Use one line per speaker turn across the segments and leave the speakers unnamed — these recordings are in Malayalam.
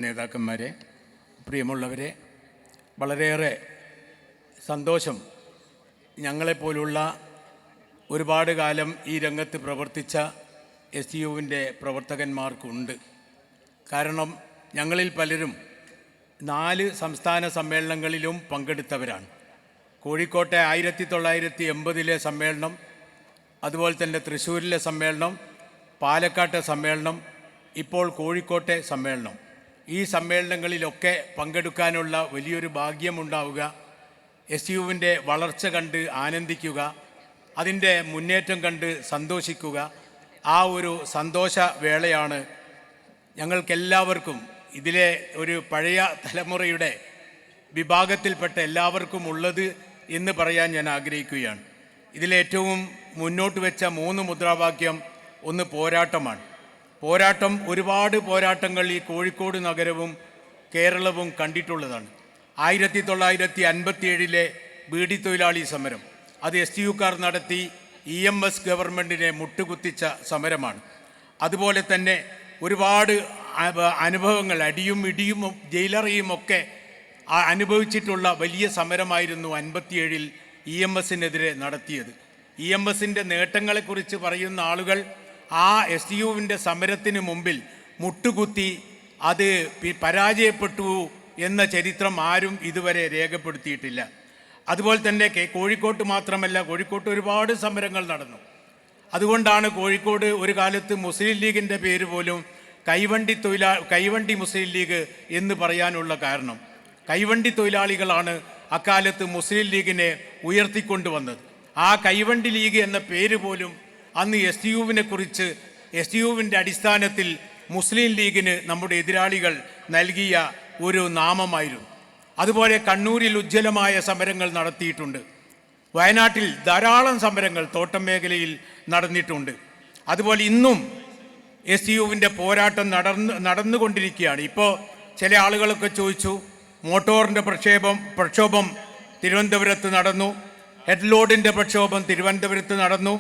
നേതാക്കന്മാരെ, പ്രിയമുള്ളവരെ, വളരെയേറെ സന്തോഷം. ഞങ്ങളെപ്പോലുള്ള ഒരുപാട് കാലം ഈ രംഗത്ത് പ്രവർത്തിച്ച STUവിൻ്റെ പ്രവർത്തകന്മാർക്കുണ്ട്. കാരണം ഞങ്ങളിൽ പലരും 4 സംസ്ഥാന സമ്മേളനങ്ങളിലും പങ്കെടുത്തവരാണ്. കോഴിക്കോട്ടെ 1980 സമ്മേളനം, അതുപോലെ തന്നെ തൃശ്ശൂരിലെ സമ്മേളനം, പാലക്കാട്ടെ സമ്മേളനം, ഇപ്പോൾ കോഴിക്കോട്ടെ സമ്മേളനം. ഈ സമ്മേളനങ്ങളിലൊക്കെ പങ്കെടുക്കാനുള്ള വലിയൊരു ഭാഗ്യമുണ്ടാവുക, STUവിൻ്റെ വളർച്ച കണ്ട് ആനന്ദിക്കുക, അതിൻ്റെ മുന്നേറ്റം കണ്ട് സന്തോഷിക്കുക, ആ ഒരു സന്തോഷ വേളയാണ് ഞങ്ങൾക്കെല്ലാവർക്കും, ഇതിലെ ഒരു പഴയ തലമുറയുടെ വിഭാഗത്തിൽപ്പെട്ട എല്ലാവർക്കും ഉള്ളത് എന്ന് പറയാൻ ഞാൻ ആഗ്രഹിക്കുകയാണ്. ഇതിലേറ്റവും മുന്നോട്ട് വെച്ച 3 മുദ്രാവാക്യം ഒന്ന് പോരാട്ടമാണ്. പോരാട്ടം, ഒരുപാട് പോരാട്ടങ്ങൾ ഈ കോഴിക്കോട് നഗരവും കേരളവും കണ്ടിട്ടുള്ളതാണ്. 1957 ബീഡി തൊഴിലാളി സമരം, അത് STUക്കാർ നടത്തി EMS ഗവൺമെൻറ്റിനെ മുട്ടുകുത്തിച്ച സമരമാണ്. അതുപോലെ തന്നെ ഒരുപാട് അനുഭവങ്ങൾ, അടിയും ഇടിയും ജയിലറിയും ഒക്കെ അനുഭവിച്ചിട്ടുള്ള വലിയ സമരമായിരുന്നു 57 EMSനെതിരെ നടത്തിയത്. EMSൻ്റെ നേട്ടങ്ങളെക്കുറിച്ച് പറയുന്ന ആളുകൾ ആ STUവിൻ്റെ സമരത്തിന് മുമ്പിൽ മുട്ടുകുത്തി അത് പരാജയപ്പെട്ടു എന്ന ചരിത്രം ആരും ഇതുവരെ രേഖപ്പെടുത്തിയിട്ടില്ല. അതുപോലെ തന്നെ കോഴിക്കോട്ട് മാത്രമല്ല, കോഴിക്കോട്ട് ഒരുപാട് സമരങ്ങൾ നടന്നു. അതുകൊണ്ടാണ് കോഴിക്കോട് ഒരു കാലത്ത് മുസ്ലിം ലീഗിൻ്റെ പേര് പോലും കൈവണ്ടി മുസ്ലിം ലീഗ് എന്ന് പറയാനുള്ള കാരണം. കൈവണ്ടി തൊഴിലാളികളാണ് അക്കാലത്ത് മുസ്ലിം ലീഗിനെ ഉയർത്തിക്കൊണ്ടുവന്നത്. ആ കൈവണ്ടി ലീഗ് എന്ന പേര് പോലും അന്ന് STUവിനെ കുറിച്ച്, STUവിൻ്റെ അടിസ്ഥാനത്തിൽ മുസ്ലിം ലീഗിന് നമ്മുടെ എതിരാളികൾ നൽകിയ ഒരു നാമമായിരുന്നു. അതുപോലെ കണ്ണൂരിൽ ഉജ്ജ്വലമായ സമരങ്ങൾ നടത്തിയിട്ടുണ്ട്. വയനാട്ടിൽ ധാരാളം സമരങ്ങൾ തോട്ടം മേഖലയിൽ നടന്നിട്ടുണ്ട്. അതുപോലെ ഇന്നും STUവിൻ്റെ പോരാട്ടം നടന്നുകൊണ്ടിരിക്കുകയാണ്. ഇപ്പോൾ ചില ആളുകളൊക്കെ ചോദിച്ചു, മോട്ടോറിൻ്റെ പ്രക്ഷോഭം തിരുവനന്തപുരത്ത് നടന്നു, ഹെഡ് ലോഡിൻ്റെ പ്രക്ഷോഭം തിരുവനന്തപുരത്ത് നടന്നു,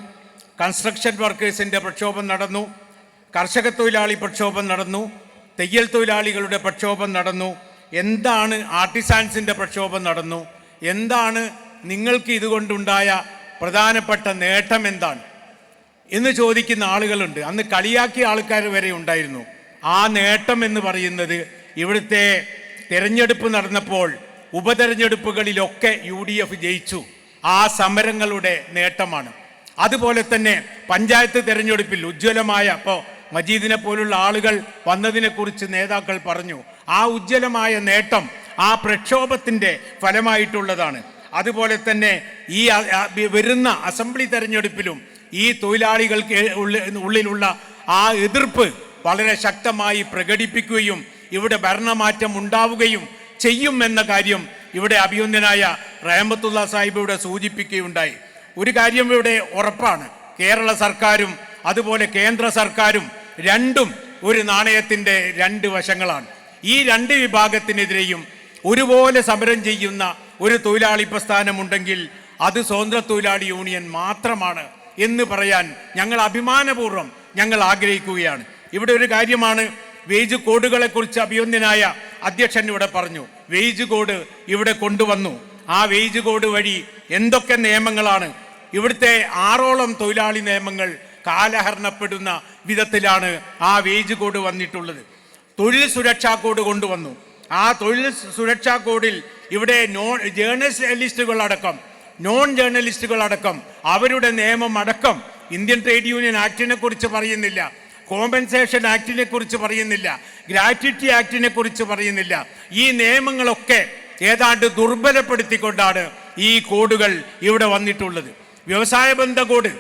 കൺസ്ട്രക്ഷൻ വർക്കേഴ്സിൻ്റെ പ്രക്ഷോഭം നടന്നു, കർഷക തൊഴിലാളി പ്രക്ഷോഭം നടന്നു, തയ്യൽ തൊഴിലാളികളുടെ പ്രക്ഷോഭം നടന്നു, എന്താണ് ആർട്ടിസാൻസിൻ്റെ പ്രക്ഷോഭം നടന്നു, എന്താണ് നിങ്ങൾക്ക് ഇതുകൊണ്ടുണ്ടായ പ്രധാനപ്പെട്ട നേട്ടം എന്താണ് എന്ന് ചോദിക്കുന്ന ആളുകളുണ്ട്. അന്ന് കളിയാക്കിയ ആൾക്കാർ വരെ ഉണ്ടായിരുന്നു. ആ നേട്ടം എന്ന് പറയുന്നത് ഇവിടുത്തെ തിരഞ്ഞെടുപ്പ് നടന്നപ്പോൾ ഉപതെരഞ്ഞെടുപ്പുകളിലൊക്കെ UDF ജയിച്ചു, ആ സമരങ്ങളുടെ നേട്ടമാണ്. അതുപോലെ തന്നെ പഞ്ചായത്ത് തിരഞ്ഞെടുപ്പിൽ ഉജ്ജ്വലമായ, ഇപ്പോൾ മജീദിനെ പോലുള്ള ആളുകൾ വന്നതിനെക്കുറിച്ച് നേതാക്കൾ പറഞ്ഞു, ആ ഉജ്ജ്വലമായ നേട്ടം ആ പ്രക്ഷോഭത്തിൻ്റെ ഫലമായിട്ടുള്ളതാണ്. അതുപോലെ തന്നെ ഈ വരുന്ന അസംബ്ലി തെരഞ്ഞെടുപ്പിലും ഈ തൊഴിലാളികൾക്ക് ഉള്ളിലുള്ള ആ എതിർപ്പ് വളരെ ശക്തമായി പ്രകടിപ്പിക്കുകയും ഇവിടെ ഭരണമാറ്റം ഉണ്ടാവുകയും ചെയ്യുമെന്ന കാര്യം ഇവിടെ അഭിനന്ദനായ റഹ്മത്തുള്ള സാഹിബ് ഇവിടെ സൂചിപ്പിക്കുകയുണ്ടായി. ഒരു കാര്യം ഇവിടെ ഉറപ്പാണ്, കേരള സർക്കാരും അതുപോലെ കേന്ദ്ര സർക്കാരും രണ്ടും ഒരു നാണയത്തിൻ്റെ 2 വശങ്ങളാണ്. ഈ 2 വിഭാഗത്തിനെതിരെയും ഒരുപോലെ സമരം ചെയ്യുന്ന ഒരു തൊഴിലാളി പ്രസ്ഥാനമുണ്ടെങ്കിൽ അത് സ്വതന്ത്ര തൊഴിലാളി യൂണിയൻ മാത്രമാണ് എന്ന് പറയാൻ ഞങ്ങൾ അഭിമാനപൂർവ്വം ആഗ്രഹിക്കുകയാണ്. ഇവിടെ ഒരു കാര്യമാണ്, വേജ് കോഡുകളെക്കുറിച്ച് അഭിനന്ദനായ അധ്യക്ഷൻ ഇവിടെ പറഞ്ഞു. വേജ് കോഡ് ഇവിടെ കൊണ്ടുവന്നു. ആ വേജ് കോഡ് വഴി എന്തൊക്കെ നിയമങ്ങളാണ്, ഇവിടുത്തെ 6ഓളം തൊഴിലാളി നിയമങ്ങൾ കാലഹരണപ്പെടുന്ന വിധത്തിലാണ് ആ വേജ് കോഡ് വന്നിട്ടുള്ളത്. തൊഴിൽ സുരക്ഷാ കോഡ് കൊണ്ടുവന്നു. ആ തൊഴിൽ സുരക്ഷാ കോഡിൽ ഇവിടെ നോൺ ജേർണലിസ്റ്റുകൾ അടക്കം അവരുടെ നിയമം അടക്കം ഇന്ത്യൻ ട്രേഡ് യൂണിയൻ ആക്ടിനെ കുറിച്ച് പറയുന്നില്ല, കോമ്പൻസേഷൻ ആക്ടിനെ കുറിച്ച് പറയുന്നില്ല, ഗ്രാറ്റുവിറ്റി ആക്ടിനെ കുറിച്ച് പറയുന്നില്ല. ഈ നിയമങ്ങളൊക്കെ ഏതാണ്ട് ദുർബലപ്പെടുത്തിക്കൊണ്ടാണ് ഈ കോഡുകൾ ഇവിടെ വന്നിട്ടുള്ളത്. വ്യവസായ ബന്ധ കോഡ്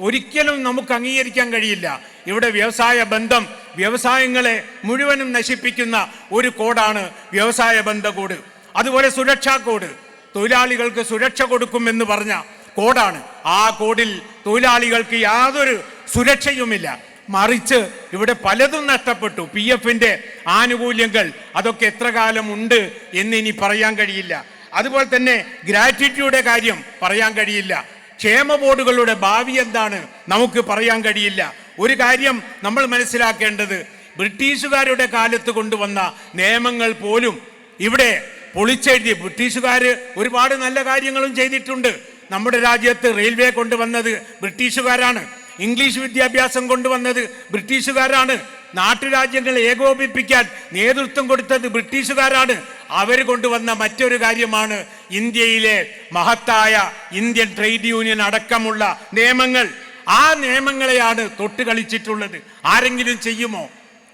ഒരിക്കലും നമുക്ക് അംഗീകരിക്കാൻ കഴിയില്ല. ഇവിടെ വ്യവസായ ബന്ധം, വ്യവസായങ്ങളെ മുഴുവനും നശിപ്പിക്കുന്ന ഒരു കോഡാണ് വ്യവസായ ബന്ധ കോഡ്. അതുപോലെ സുരക്ഷാ കോഡ്, തൊഴിലാളികൾക്ക് സുരക്ഷ കൊടുക്കുമെന്ന് പറഞ്ഞ കോഡാണ്. ആ കോഡിൽ തൊഴിലാളികൾക്ക് യാതൊരു സുരക്ഷയുമില്ല, മറിച്ച് ഇവിടെ പലതും നഷ്ടപ്പെട്ടു. PFൻ്റെ ആനുകൂല്യങ്ങൾ അതൊക്കെ എത്ര കാലം ഉണ്ട് എന്നിനി പറയാൻ കഴിയില്ല. അതുപോലെ തന്നെ ഗ്രാറ്റുവിറ്റിയുടെ കാര്യം പറയാൻ കഴിയില്ല. ക്ഷേമ ബോർഡുകളുടെ ഭാവി എന്താണ് നമുക്ക് പറയാൻ കഴിയില്ല. ഒരു കാര്യം നമ്മൾ മനസ്സിലാക്കേണ്ടത്, ബ്രിട്ടീഷുകാരുടെ കാലത്ത് കൊണ്ടുവന്ന നിയമങ്ങൾ പോലും ഇവിടെ പൊളിച്ചെഴുതി. ബ്രിട്ടീഷുകാർ ഒരുപാട് നല്ല കാര്യങ്ങളും ചെയ്തിട്ടുണ്ട്. നമ്മുടെ രാജ്യത്ത് റെയിൽവേ കൊണ്ടുവന്നത് ബ്രിട്ടീഷുകാരാണ്. ഇംഗ്ലീഷ് വിദ്യാഭ്യാസം കൊണ്ടുവന്നത് ബ്രിട്ടീഷുകാരാണ്. നാട്ടുരാജ്യങ്ങളെ ഏകോപിപ്പിക്കാൻ നേതൃത്വം കൊടുത്തത് ബ്രിട്ടീഷുകാരാണ്. അവർ കൊണ്ടുവന്ന മറ്റൊരു കാര്യമാണ് ഇന്ത്യയിലെ മഹത്തായ ഇന്ത്യൻ ട്രേഡ് യൂണിയൻ അടക്കമുള്ള നിയമങ്ങൾ. ആ നിയമങ്ങളെയാണ് തൊട്ട് കളിച്ചിട്ടുള്ളത്. ആരെങ്കിലും ചെയ്യുമോ?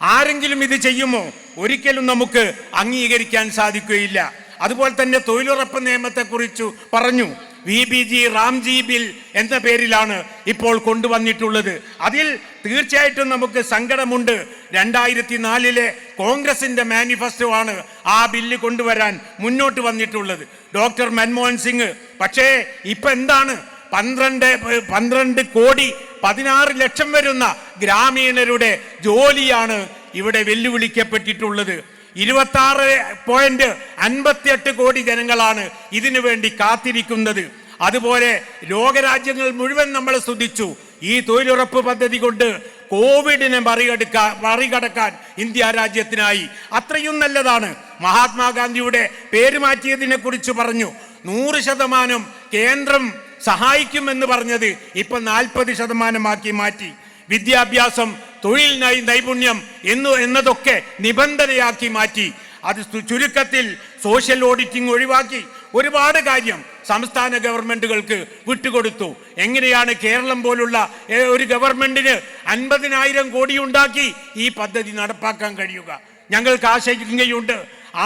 ആരെങ്കിലും ഇത് ചെയ്യുമോ? ഒരിക്കലും നമുക്ക് അംഗീകരിക്കാൻ സാധിക്കുകയില്ല. അതുപോലെ തന്നെ തൊഴിലുറപ്പ് നിയമത്തെക്കുറിച്ച് പറഞ്ഞു. VBG റാംജി ബിൽ എന്ന പേരിലാണ് ഇപ്പോൾ കൊണ്ടുവന്നിട്ടുള്ളത്. അതിൽ തീർച്ചയായിട്ടും നമുക്ക് സങ്കടമുണ്ട്. 2004 കോൺഗ്രസിന്റെ മാനിഫെസ്റ്റോ ആണ് ആ ബില്ല് കൊണ്ടുവരാൻ മുന്നോട്ട് വന്നിട്ടുള്ളത്, ഡോക്ടർ മൻമോഹൻ സിംഗ്. പക്ഷേ ഇപ്പൊ എന്താണ്? 12 കോടി 16 ലക്ഷം വരുന്ന ഗ്രാമീണരുടെ ജോലിയാണ് ഇവിടെ വെല്ലുവിളിക്കപ്പെട്ടിട്ടുള്ളത്. 26.58 കോടി ജനങ്ങളാണ് ഇതിനു വേണ്ടി കാത്തിരിക്കുന്നത്. അതുപോലെ ലോകരാജ്യങ്ങൾ മുഴുവൻ നമ്മൾ സ്തുതിച്ചു. ഈ തൊഴിലുറപ്പ് പദ്ധതി കൊണ്ട് കോവിഡിനെ മറികടക്കാൻ ഇന്ത്യ രാജ്യത്തിനായി. അത്രയും നല്ലതാണ്. മഹാത്മാഗാന്ധിയുടെ പേര് മാറ്റിയതിനെ കുറിച്ച് പറഞ്ഞു. 100% കേന്ദ്രം സഹായിക്കുമെന്ന് പറഞ്ഞത് ഇപ്പൊ 40% മാറ്റി. വിദ്യാഭ്യാസം, തൊഴിൽ നൈപുണ്യം എന്നതൊക്കെ നിബന്ധനയാക്കി മാറ്റി. അത് ചുരുക്കത്തിൽ സോഷ്യൽ ഓഡിറ്റിംഗ് ഒഴിവാക്കി. ഒരുപാട് കാര്യം സംസ്ഥാന ഗവൺമെന്റുകൾക്ക് വിട്ടുകൊടുത്തു. എങ്ങനെയാണ് കേരളം പോലുള്ള ഒരു ഗവൺമെന്റിന് 50,000 കോടി ഉണ്ടാക്കി ഈ പദ്ധതി നടപ്പാക്കാൻ കഴിയുക? ഞങ്ങൾക്ക് ആശങ്കയുണ്ട്.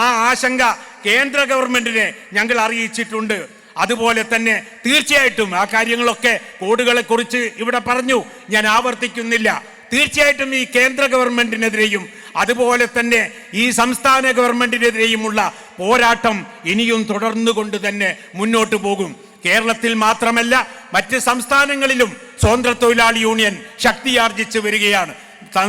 ആ ആശങ്ക കേന്ദ്ര ഗവൺമെന്റിനെ ഞങ്ങൾ അറിയിച്ചിട്ടുണ്ട്. അതുപോലെ തന്നെ തീർച്ചയായിട്ടും ആ കാര്യങ്ങളൊക്കെ കോഡുകളെ കുറിച്ച് ഇവിടെ പറഞ്ഞു, ഞാൻ ആവർത്തിക്കുന്നില്ല. തീർച്ചയായിട്ടും ഈ കേന്ദ്ര ഗവൺമെന്റിനെതിരെയും അതുപോലെ തന്നെ ഈ സംസ്ഥാന ഗവൺമെന്റിനെതിരെയുമുള്ള പോരാട്ടം ഇനിയും തുടർന്നുകൊണ്ട് തന്നെ മുന്നോട്ട് പോകും. കേരളത്തിൽ മാത്രമല്ല മറ്റ് സംസ്ഥാനങ്ങളിലും സ്വതന്ത്ര തൊഴിലാളി യൂണിയൻ ശക്തിയാർജിച്ച് വരികയാണ്.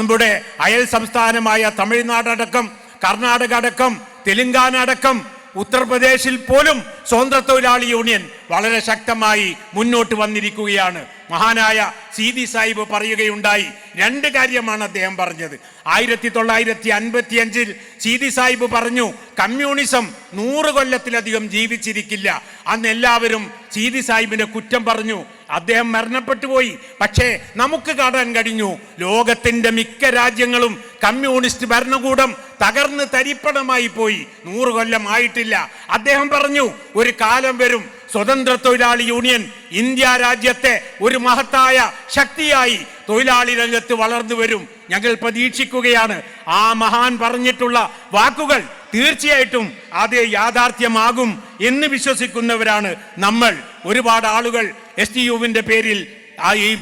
നമ്മുടെ അയൽ സംസ്ഥാനമായ തമിഴ്നാട് അടക്കം, കർണാടക അടക്കം, തെലുങ്കാന അടക്കം, ഉത്തർപ്രദേശിൽ പോലും സ്വതന്ത്ര തൊഴിലാളി യൂണിയൻ വളരെ ശക്തമായി മുന്നോട്ട് വന്നിരിക്കുകയാണ്. മഹാനായ സീതി സാഹിബ് പറയുകയുണ്ടായി. 2 കാര്യമാണ് അദ്ദേഹം പറഞ്ഞത്. 1955 സീതി സാഹിബ് പറഞ്ഞു, കമ്മ്യൂണിസം 100 കൊല്ലത്തിലധികം ജീവിച്ചിരിക്കില്ല. അന്ന് എല്ലാവരും സീതി സാഹിബിനെ കുറ്റം പറഞ്ഞു. അദ്ദേഹം മരണപ്പെട്ടു പോയി. പക്ഷേ നമുക്ക് കാണാൻ കഴിഞ്ഞു, ലോകത്തിന്റെ മിക്ക രാജ്യങ്ങളും കമ്മ്യൂണിസ്റ്റ് ഭരണകൂടം തകർന്ന് തരിപ്പണമായി പോയി. 100 കൊല്ലം ആയിട്ടില്ല. അദ്ദേഹം പറഞ്ഞു, ഒരു കാലം വരും സ്വതന്ത്ര തൊഴിലാളി യൂണിയൻ ഇന്ത്യ രാജ്യത്തെ ഒരു മഹത്തായ ശക്തിയായി തൊഴിലാളി രംഗത്ത് വളർന്നു വരും. ഞങ്ങൾ പ്രതീക്ഷിക്കുകയാണ്. ആ മഹാൻ പറഞ്ഞിട്ടുള്ള വാക്കുകൾ തീർച്ചയായിട്ടും അത് യാഥാർത്ഥ്യമാകും എന്ന് വിശ്വസിക്കുന്നവരാണ് നമ്മൾ. ഒരുപാട് ആളുകൾ STUവിന്റെ പേരിൽ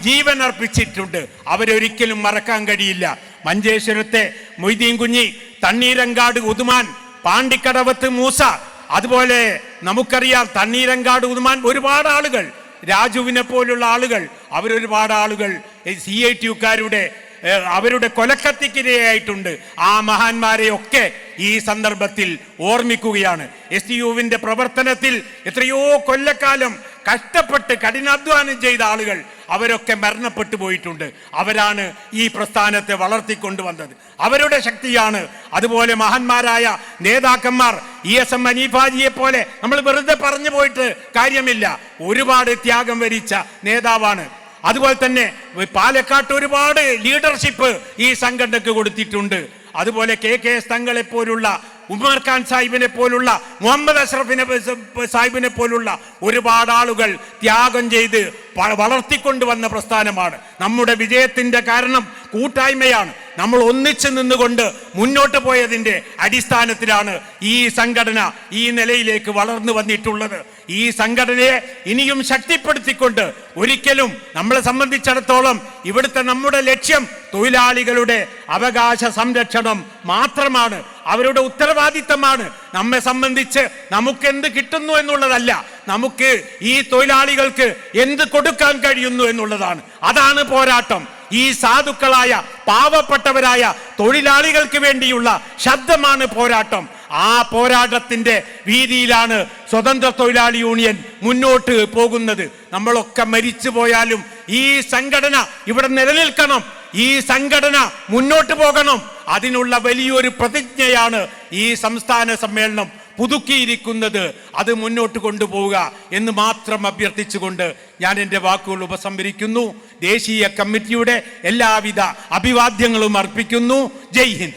ജീവൻ അർപ്പിച്ചിട്ടുണ്ട്. അവരൊരിക്കലും മറക്കാൻ കഴിയില്ല. മഞ്ചേശ്വരത്തെ മൊയ്തീൻ കുഞ്ഞി, തണ്ണീരങ്കാട് ഉദുമാൻ, പാണ്ടിക്കടവത്ത് മൂസ, അതുപോലെ നമുക്കറിയാം തണ്ണീരങ്കാട് ഉദുമാൻ ഒരുപാട് ആളുകൾ, രാജുവിനെ പോലുള്ള ആളുകൾ, അവരൊരുപാട് ആളുകൾ CITUക്കാരുടെ അവരുടെ കൊലക്കത്തിക്കിരയായിട്ടുണ്ട്. ആ മഹാന്മാരെയൊക്കെ ഈ സന്ദർഭത്തിൽ ഓർമ്മിക്കുകയാണ്. STUവിന്റെ പ്രവർത്തനത്തിൽ എത്രയോ കൊല്ലക്കാലം കഷ്ടപ്പെട്ട് കഠിനാധ്വാനം ചെയ്ത ആളുകൾ അവരൊക്കെ മരണപ്പെട്ടു പോയിട്ടുണ്ട്. അവരാണ് ഈ പ്രസ്ഥാനത്തെ വളർത്തിക്കൊണ്ടുവന്നത്. അവരുടെ ശക്തിയാണ്. അതുപോലെ മഹാന്മാരായ നേതാക്കന്മാർ ESM ഹനീഫാജിയെ പോലെ നമ്മൾ വെറുതെ പറഞ്ഞു പോയിട്ട് കാര്യമില്ല. ഒരുപാട് ത്യാഗം വരിച്ച നേതാവാണ്. അതുപോലെ തന്നെ പാലക്കാട്ട് ഒരുപാട് ലീഡർഷിപ്പ് ഈ സംഘടനക്ക് കൊടുത്തിട്ടുണ്ട്. അതുപോലെ KK തങ്ങളെ പോലുള്ള, ഉമർ ഖാൻ സാഹിബിനെ പോലുള്ള, മുഹമ്മദ് അഷ്റഫിനെ സാഹിബിനെ പോലുള്ള ഒരുപാട് ആളുകൾ ത്യാഗം ചെയ്ത് വളർത്തിക്കൊണ്ടുവന്ന പ്രസ്ഥാനമാണ്. നമ്മുടെ വിജയത്തിന്റെ കാരണം കൂട്ടായ്മയാണ്. നമ്മൾ ഒന്നിച്ചു നിന്നുകൊണ്ട് മുന്നോട്ട് പോയതിൻ്റെ അടിസ്ഥാനത്തിലാണ് ഈ സംഘടന ഈ നിലയിലേക്ക് വളർന്നു വന്നിട്ടുള്ളത്. ഈ സംഘടനയെ ഇനിയും ശക്തിപ്പെടുത്തിക്കൊണ്ട് ഒരിക്കലും നമ്മളെ സംബന്ധിച്ചിടത്തോളം ഇവിടുത്തെ നമ്മുടെ ലക്ഷ്യം തൊഴിലാളികളുടെ അവകാശ സംരക്ഷണം മാത്രമാണ്. അവരുടെ ഉത്തരവാദിത്തമാണ്. നമ്മെ സംബന്ധിച്ച് നമുക്ക് എന്ത് കിട്ടുന്നു എന്നുള്ളതല്ല, നമുക്ക് ഈ തൊഴിലാളികൾക്ക് എന്ത് കൊടുക്കാൻ കഴിയുന്നു എന്നുള്ളതാണ്. അതാണ് പോരാട്ടം. ഈ സാധുക്കളായ പാവപ്പെട്ടവരായ തൊഴിലാളികൾക്ക് വേണ്ടിയുള്ള ശബ്ദമാണ് പോരാട്ടം. ആ പോരാട്ടത്തിന്റെ വീതിയിലാണ് സ്വതന്ത്ര തൊഴിലാളി യൂണിയൻ മുന്നോട്ട് പോകുന്നത്. നമ്മളൊക്കെ മരിച്ചു പോയാലും ഈ സംഘടന ഇവിടെ നിലനിൽക്കണം. ഈ സംഘടന മുന്നോട്ട് പോകണം. അതിനുള്ള വലിയൊരു പ്രതിജ്ഞയാണ് ഈ സംസ്ഥാന സമ്മേളനം പുതുക്കിയിരിക്കുന്നത്. അത് മുന്നോട്ട് കൊണ്ടുപോവുക എന്ന് മാത്രം അഭ്യർത്ഥിച്ചുകൊണ്ട് ഞാൻ എൻ്റെ വാക്കുകൾ ഉപസംഹരിക്കുന്നു. ദേശീയ കമ്മിറ്റിയുടെ എല്ലാവിധ അഭിവാദ്യങ്ങളും അർപ്പിക്കുന്നു. ജയ് ഹിന്ദ്.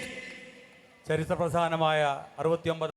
ചരിത്രപ്രധാനമായ 69